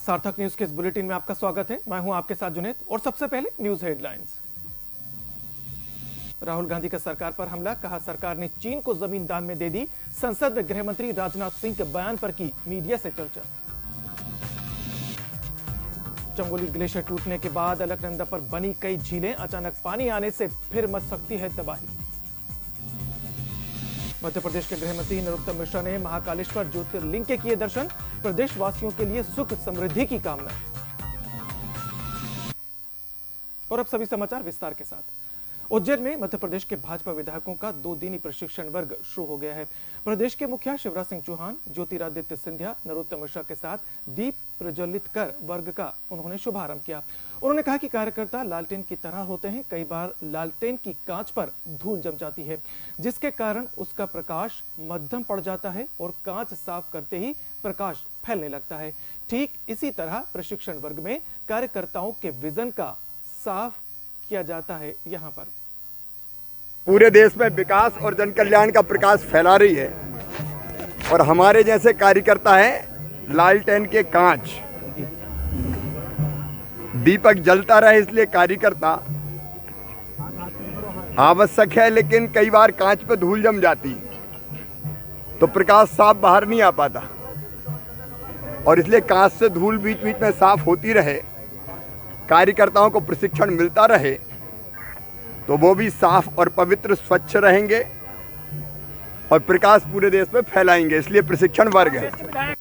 सार्थक न्यूज के इस बुलेटिन में आपका स्वागत है। मैं हूं आपके साथ जुनेद और सबसे पहले न्यूज हेडलाइंस। राहुल गांधी का सरकार पर हमला, कहा सरकार ने चीन को जमीन दान में दे दी। संसद में गृह मंत्री राजनाथ सिंह के बयान पर की मीडिया से चर्चा। चंगोली ग्लेशियर टूटने के बाद अलकनंदा पर बनी कई झीलें, अचानक पानी आने से फिर मच सकती है तबाही। मध्य प्रदेश के गृह मंत्री नरोत्तम मिश्रा ने महाकालेश्वर ज्योतिर्लिंग के किए दर्शन, प्रदेशवासियों के लिए सुख समृद्धि की कामना। और अब सभी समाचार विस्तार के साथ। उज्जैन में मध्य प्रदेश के भाजपा विधायकों का 2 दिनी प्रशिक्षण वर्ग शुरू हो गया है। प्रदेश के मुखिया शिवराज सिंह चौहान, ज्योतिरादित्य सिंधिया, नरोत्तम मिश्रा के साथ दीप प्रज्वलित कर वर्ग का उन्होंने शुभारंभ किया। उन्होंने कहा कि कार्यकर्ता लालटेन की तरह होते हैं। कई बार लालटेन की कांच पर धूल जम जाती है, जिसके कारण उसका प्रकाश मध्यम पड़ जाता है और कांच साफ करते ही प्रकाश फैलने लगता है। ठीक इसी तरह प्रशिक्षण वर्ग में कार्यकर्ताओं के विजन का साफ किया जाता है। यहाँ पर पूरे देश में विकास और जन कल्याण का प्रकाश फैला रही है और हमारे जैसे कार्यकर्ता हैं लालटेन के कांच। दीपक जलता रहे इसलिए कार्यकर्ता आवश्यक है, लेकिन कई बार कांच पे धूल जम जाती है तो प्रकाश साफ बाहर नहीं आ पाता और इसलिए कांच से धूल बीच बीच में साफ होती रहे, कार्यकर्ताओं को प्रशिक्षण मिलता रहे तो वो भी साफ और पवित्र स्वच्छ रहेंगे और प्रकाश पूरे देश में फैलाएंगे, इसलिए प्रशिक्षण वर्ग है।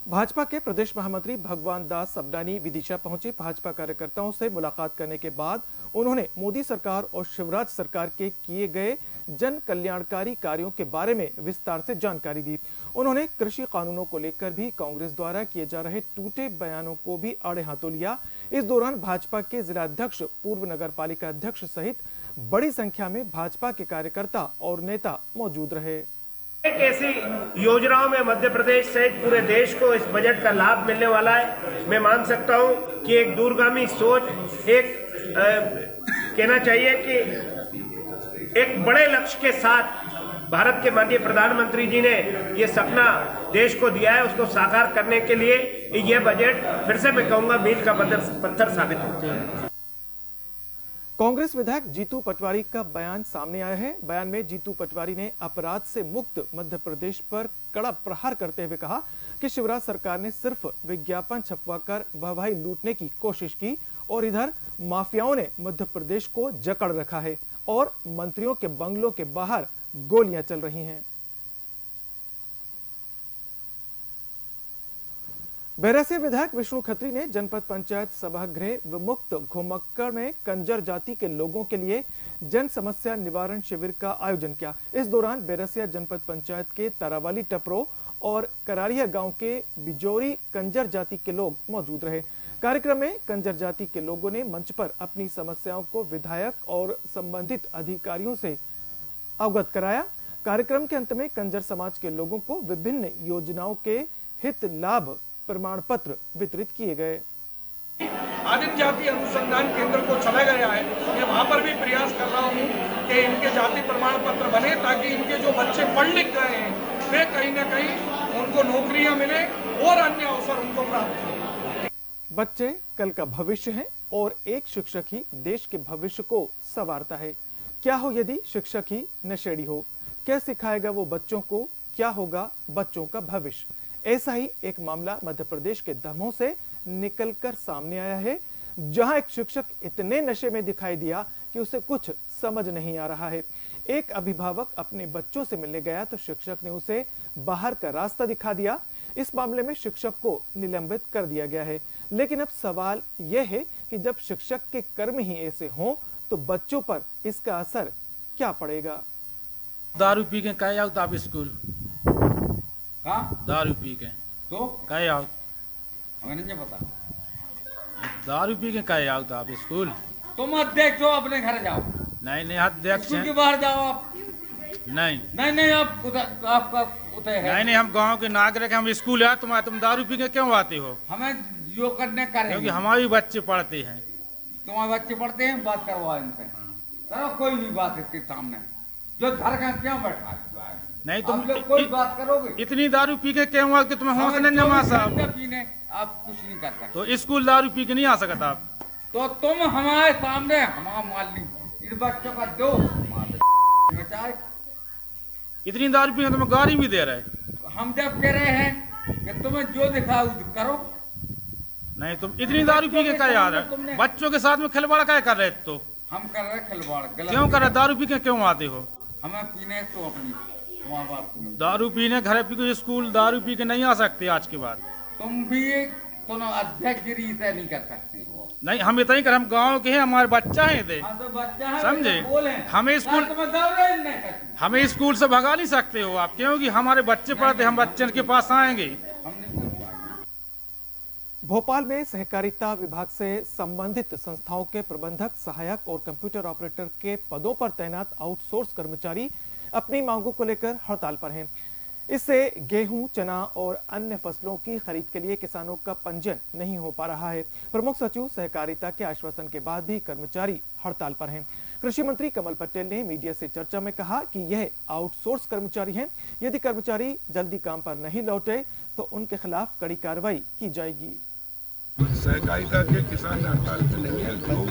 भाजपा के प्रदेश महामंत्री भगवान दास सबडानी विदिशा पहुंचे। भाजपा कार्यकर्ताओं से मुलाकात करने के बाद उन्होंने मोदी सरकार और शिवराज सरकार के किए गए जन कल्याणकारी कार्यों के बारे में विस्तार से जानकारी दी। उन्होंने कृषि कानूनों को लेकर भी कांग्रेस द्वारा किए जा रहे टूटे बयानों को भी आड़े हाथों लिया। इस दौरान भाजपा के जिलाध्यक्ष, पूर्व नगर पालिका अध्यक्ष सहित बड़ी संख्या में भाजपा के कार्यकर्ता और नेता मौजूद रहे। एक ऐसी योजनाओं में मध्य प्रदेश सहित पूरे देश को इस बजट का लाभ मिलने वाला है। मैं मान सकता हूं कि एक दूरगामी सोच, एक कहना चाहिए कि एक बड़े लक्ष्य के साथ भारत के माननीय प्रधानमंत्री जी ने ये सपना देश को दिया है, उसको साकार करने के लिए ये बजट फिर से मैं कहूंगा मील का पत्थर साबित होता है। कांग्रेस विधायक जीतू पटवारी का बयान सामने आया है। बयान में जीतू पटवारी ने अपराध से मुक्त मध्य प्रदेश पर कड़ा प्रहार करते हुए कहा कि शिवराज सरकार ने सिर्फ विज्ञापन छपवाकर वाहवाही लूटने की कोशिश की और इधर माफियाओं ने मध्य प्रदेश को जकड़ रखा है और मंत्रियों के बंगलों के बाहर गोलियां चल रही हैं। बैरसिया विधायक विष्णु खत्री ने जनपद पंचायत सभागृह विमुक्त घुमक्कड़ में कंजर जाति के लोगों के लिए जन समस्या निवारण शिविर का आयोजन किया। इस दौरान बैरसिया जनपद पंचायत के तारावाली टपरो और करारिया गांव के बिजोरी कंजर जाति के लोग मौजूद रहे। कार्यक्रम में कंजर जाति के लोगों ने मंच पर अपनी समस्याओं को विधायक और संबंधित अधिकारियों से अवगत कराया। कार्यक्रम के अंत में कंजर समाज के लोगों को विभिन्न योजनाओं के हित लाभ प्रमाण पत्र वितरित किए गए। आदिम जाति अनुसंधान केंद्र को चला गया है, मैं वहां पर भी प्रयास कर रहा हूं कि इनके जाति प्रमाण पत्र बने ताकि इनके जो बच्चे पढ़ लिख गए हैं वे कहीं ना कहीं उनको नौकरियां मिले और अन्य अवसर उनको प्राप्त हो। बच्चे कल का भविष्य हैं और एक शिक्षक ही देश के भविष्य को संवारता है। क्या हो यदि शिक्षक ही नशेड़ी हो? क्या सिखाएगा वो बच्चों को? क्या होगा बच्चों का भविष्य? ऐसा ही एक मामला मध्य प्रदेश के दमोह से निकलकर सामने आया है, जहां एक शिक्षक इतने नशे में दिखाई दिया कि उसे कुछ समझ नहीं आ रहा है। एक अभिभावक अपने बच्चों से मिलने गया तो शिक्षक ने उसे बाहर का रास्ता दिखा दिया। इस मामले में शिक्षक को निलंबित कर दिया गया है। लेकिन अब सवाल यह है कि जब शिक्षक के कर्म ही ऐसे हों तो बच्चों पर इसका असर क्या पड़ेगा? दारू पी के कहे आओ आप स्कूल? कहाँ? दारू पी के तो कहे आओ? हमें नहीं पता। दारू पी के कहे आओ आप स्कूल? तुम अध्यक्ष हो, अपने घर जाओ। नहीं अध्यक्ष स्कूल के हैं। बाहर जाओ आप। नहीं आप उधर आपका उधर है। नहीं हम गांव के नागरिक, हम स्कूल है। तुम दारू पी के क्यों आते हो? हमें जो करने करें, क्योंकि हमारे बच्चे पढ़ते हैं। तुम्हारे बच्चे पढ़ते हैं, बात करवाओ इनसे। करो कोई भी बात इसके सामने। जो धर का क्यों बैठा हुआ है? नहीं तुम आप लोग कोई बात करोगे इतनी दारू पी के क्यों आ कि तुम्हें हौसले न मार साहब? पीने आप कुछ नहीं कर सकते। तो स्कूल दारू पी के नहीं आ सकता आप? तो तुम हमारे सामने हमारा मालिक इन बच्चों का दो बचाए। इतनी दारू पी के तुम्हें गाड़ी भी दे रहे। हम जब कह रहे हैं कि तुम्हें जो दिखाओ करो। नहीं तुम इतनी दारू पी के क्या याद है? बच्चों के साथ में खिलवाड़ क्या कर रहे तो? हम कर रहे खिलवाड़ गलत। क्यों कर रहे? दारू पी के क्यों आते हो? हमें पीने तो अपनी माँ बाप को। दारू पीने घर पी के स्कूल दारू पी के नहीं आ सकते आज के बाद। तुम भी तुम अध्यक्षगिरी से नहीं कर सकते हो। नहीं हम इतना ही कर, हम गांव के हैं, हमारे बच्चा है थे। हाँ तो बच्चा है समझे? तो बोले हमें स्कूल हमें स्कूल से भगा नहीं सकते हो आप, क्योंकि हमारे बच्चे पढ़ते, हम बच्चन के पास आएंगे। हम नहीं बोल पाएंगे। भोपाल में सहकारिता विभाग से संबंधित संस्थाओं के प्रबंधक, सहायक और कंप्यूटर ऑपरेटर के पदों पर तैनात आउटसोर्स कर्मचारी अपनी मांगों को लेकर हड़ताल पर हैं। इससे गेहूं, चना और अन्य फसलों की खरीद के लिए किसानों का पंजीयन नहीं हो पा रहा है। प्रमुख सचिव सहकारिता के आश्वासन के बाद भी कर्मचारी हड़ताल पर हैं। कृषि मंत्री कमल पटेल ने मीडिया से चर्चा में कहा कि यह आउटसोर्स कर्मचारी हैं। यदि कर्मचारी जल्दी काम पर नहीं लौटे तो उनके खिलाफ कड़ी कार्रवाई की जाएगी। सहकारिता के किसान हड़ताल पे नहीं है। लोग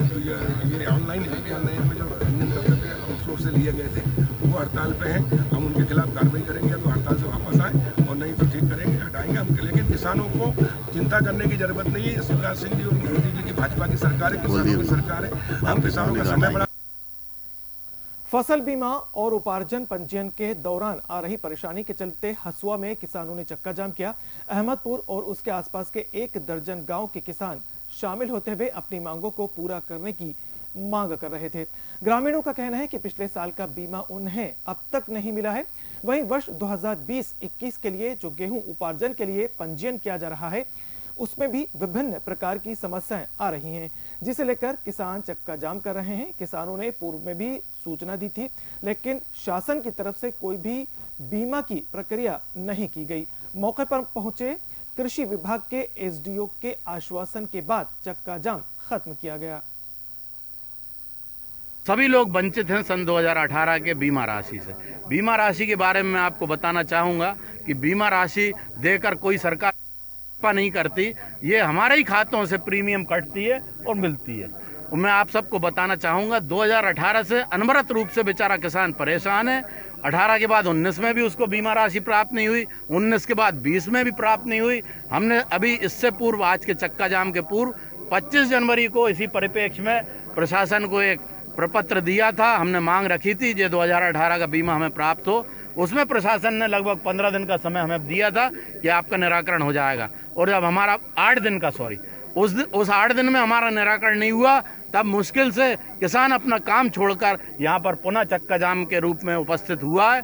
ये ऑनलाइन में जो पंजीयन करते थे आउटसोर्स से लिए गए थे वो हड़ताल पे हैं। हम उनके खिलाफ कार्रवाई करेंगे, तो हड़ताल से वापस आए और नहीं तो ठीक करेंगे, हटाएंगे हम। लेकिन किसानों को चिंता करने की जरूरत नहीं है। शिवराज सिंह जी और मोदी जी की भाजपा की सरकार है, किसानों की सरकार है। हम किसानों का समय बढ़ा। फसल बीमा और उपार्जन पंजीयन के दौरान आ रही परेशानी के चलते हसुआ में किसानों ने चक्का जाम किया। अहमदपुर और उसके आसपास के 1 दर्जन गांव के किसान शामिल होते हुए अपनी मांगों को पूरा करने की मांग कर रहे थे। ग्रामीणों का कहना है कि पिछले साल का बीमा उन्हें अब तक नहीं मिला है। वहीं वर्ष 2020-21 के लिए जो गेहूं उपार्जन के लिए पंजीयन किया जा रहा है उसमें भी विभिन्न प्रकार की समस्याएं आ रही हैं, जिसे लेकर किसान चक्का जाम कर रहे हैं। किसानों ने पूर्व में भी सूचना दी थी, लेकिन शासन की तरफ से कोई भी बीमा की प्रक्रिया नहीं की गई। मौके पर पहुंचे कृषि विभाग के एसडीओ के आश्वासन के बाद चक्का जाम खत्म किया गया। सभी लोग वंचित हैं सन 2018 के बीमा राशि से। बीमा राशि के बारे में मैं आपको बताना चाहूँगा कि बीमा राशि देकर कोई सरकार नहीं करती, ये हमारे ही खातों से प्रीमियम कटती है और मिलती है। और मैं आप सबको बताना चाहूँगा 2018 से अनवरत रूप से बेचारा किसान परेशान है। 18 के बाद 19 में भी उसको बीमा राशि प्राप्त नहीं हुई, 19 के बाद 20 में भी प्राप्त नहीं हुई। हमने अभी इससे पूर्व, आज के चक्का जाम के पूर्व 25 जनवरी को इसी परिप्रेक्ष्य में प्रशासन को एक प्रपत्र दिया था। हमने मांग रखी थी जो 2018 का बीमा हमें प्राप्त हो। उसमें प्रशासन ने लगभग 15 दिन का समय हमें दिया था कि आपका निराकरण हो जाएगा। और जब हमारा 8 दिन का उस 8 दिन में हमारा निराकरण नहीं हुआ, तब मुश्किल से किसान अपना काम छोड़कर यहाँ पर पुनः चक्का जाम के रूप में उपस्थित हुआ है।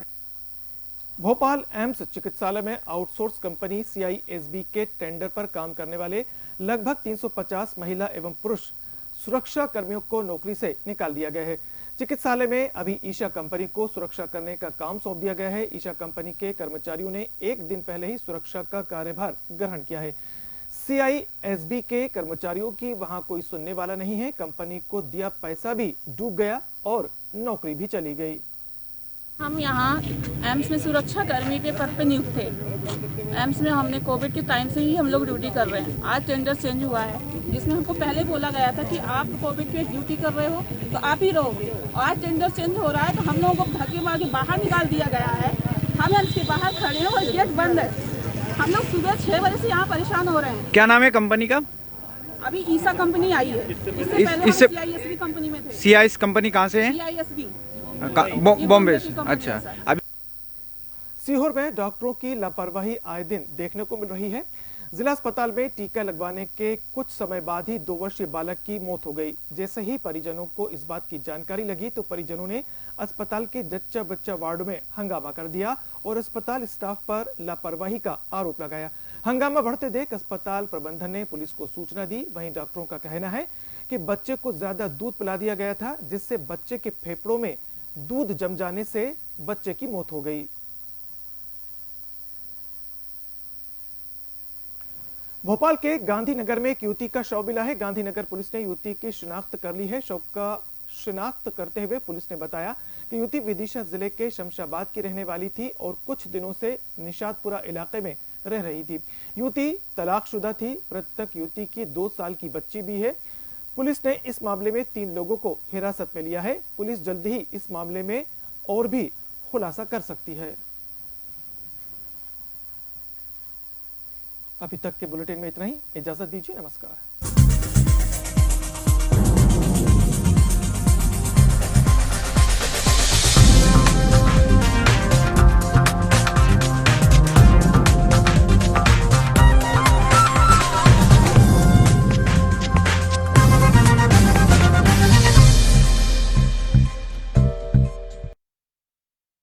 भोपाल एम्स चिकित्सालय में आउटसोर्स कंपनी CISB के टेंडर पर काम करने वाले लगभग 350 महिला एवं पुरुष सुरक्षा कर्मियों को नौकरी से निकाल दिया गया है। चिकित्सालय में अभी ईशा कंपनी को सुरक्षा करने का काम सौंप दिया गया है। ईशा कंपनी के कर्मचारियों ने 1 दिन पहले ही सुरक्षा का कार्यभार ग्रहण किया है। CISB के कर्मचारियों की वहां कोई सुनने वाला नहीं है। कंपनी को दिया पैसा भी डूब गया और नौकरी भी चली गई। हम यहाँ एम्स में सुरक्षा कर्मी के पद पे नियुक्त थे। एम्स में हमने कोविड के टाइम से ही हम लोग ड्यूटी कर रहे हैं। आज टेंडर चेंज हुआ है, जिसमें हमको पहले बोला गया था कि आप कोविड के ड्यूटी कर रहे हो तो आप ही रहोगे। आज टेंडर चेंज हो रहा है तो हम लोगों को धक्के मार के बाहर निकाल दिया गया है। हम एम्स के बाहर खड़े हैं और गेट बंद है। हम लोग सुबह 6 बजे से यहाँ परेशान हो रहे हैं। क्या नाम है कंपनी का? अभी ईसा कंपनी आई है, इससे पहले हम CISB कंपनी में थे। CIS कंपनी कहाँ से है? CISB बॉम्बे से। अच्छा। अभी सीहोर में डॉक्टरों की लापरवाही आए दिन देखने को मिल रही है। जिला अस्पताल में टीका लगवाने के कुछ समय बाद ही 2 वर्षीय बालक की मौत हो गई। जैसे ही परिजनों को इस बात की जानकारी लगी तो परिजनों ने अस्पताल के जच्चा बच्चा वार्ड में हंगामा कर दिया और अस्पताल स्टाफ पर लापरवाही का आरोप लगाया। हंगामा बढ़ते देख अस्पताल प्रबंधन ने पुलिस को सूचना दी। वहीं डॉक्टरों का कहना है कि बच्चे को ज्यादा दूध पिला दिया गया था, जिससे बच्चे के फेफड़ों में दूध जम जाने से बच्चे की मौत हो गई। भोपाल के गांधीनगर में एक युवती का शव मिला है। गांधीनगर पुलिस ने युवती की शिनाख्त कर ली है। शव का शिनाख्त करते हुए पुलिस ने बताया कि युवती विदिशा जिले के शमशाबाद की रहने वाली थी और कुछ दिनों से निशातपुरा इलाके में रह रही थी। युवती तलाकशुदा थी। मृतक युवती की 2 साल की बच्ची भी है। पुलिस ने इस मामले में 3 लोगों को हिरासत में लिया है। पुलिस जल्द ही इस मामले में और भी खुलासा कर सकती है। अभी तक के बुलेटिन में इतना ही। इजाजत दीजिए। नमस्कार।